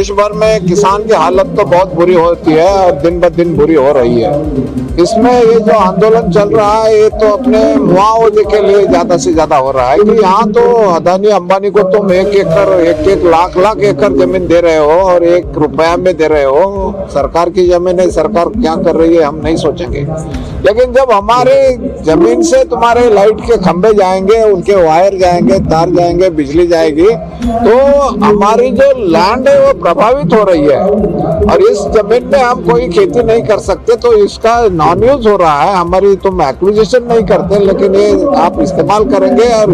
देश भर में किसान की हालत तो बहुत बुरी होती है और दिन ब दिन बुरी हो रही है। इसमें ये जो आंदोलन चल रहा है ये तो अपने मुआवजे के लिए ज्यादा से ज्यादा हो रहा है कि यहाँ तो अदानी अंबानी को तुम एक एक लाख एकड़ जमीन दे रहे हो और 1 रुपया में दे रहे हो। सरकार की जमीन है, सरकार क्या कर रही है हम नहीं सोचेंगे, लेकिन जब हमारे जमीन से तुम्हारे लाइट के खंभे जाएंगे, उनके वायर जाएंगे, तार जाएंगे, बिजली जाएगी, तो हमारी जो लैंड है वो प्रभावित हो रही है और इस जमीन में हम कोई खेती नहीं कर सकते। तो इसका नॉन यूज हो रहा है, हमारी तुम एक्विजिशन नहीं करते लेकिन ये आप इस्तेमाल करेंगे और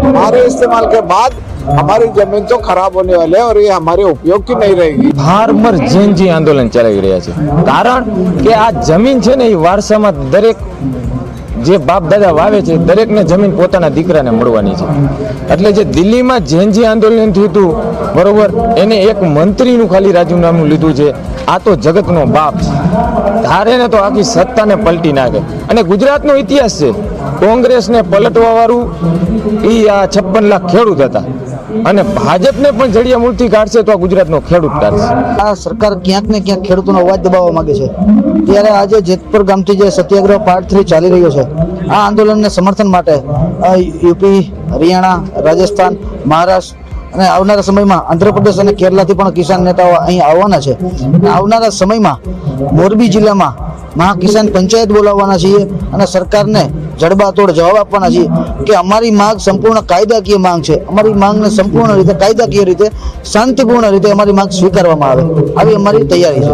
हमारे इस्तेमाल के बाद हमारी जमीन तो खराब होने वाले है और ये हमारे उपयोग की नहीं रहेगी। फार्मर જેનજી આંદોલન ચલાવી રહ્યા છે, કારણ કે આ જમીન છે ને એ વારસામાં દરેક જે બાપ દાદા વાવે છે દરેકને જમીન પોતાના દીકરાને મળવાની છે। એટલે જે દિલ્હીમાં જેનજી આંદોલન થયું હતું બરોબર, એને એક મંત્રીનું ખાલી રાજીનામું લીધું છે। આ તો જગતનો બાપ છે, ધારે ને તો આખી સત્તાને પલટી નાખે। અને ગુજરાતનો ઇતિહાસ છે, કોંગ્રેસને પલટવા વાળું એ આ 56 લાખ ખેડૂત હતા અને ભાજપને પણ જડિયા મૂળથી કાઢશે તો આ ગુજરાતનો ખેડૂત કાઢશે। આ સરકાર ક્યાંક ને ક્યાંક ખેડૂતોનો અવાજ દબાવવા માંગે છે, ત્યારે આજે જેતપુર ગામથી જે સત્યાગ્રહ પાર્ટ 3 ચાલી રહ્યો છે, આ આંદોલનને સમર્થન માટે યુપી, હરિયાણા, રાજસ્થાન, મહારાષ્ટ્ર અને આવનારા સમયમાં આંધ્રપ્રદેશ અને કેરળથી પણ કિસાન નેતાઓ અહીં આવવાના છે। આવનારા સમયમાં મોરબી જિલ્લામાં મહા કિસાન પંચાયત બોલાવવાના છીએ અને સરકારને જડબાતોડ જવાબ આપવાના છીએ કે અમારી માંગ સંપૂર્ણ કાયદાકીય માંગ છે, અમારી માંગને સંપૂર્ણ રીતે કાયદાકીય રીતે શાંતિપૂર્ણ રીતે અમારી માંગ સ્વીકારવામાં આવે, આવી અમારી તૈયારી છે।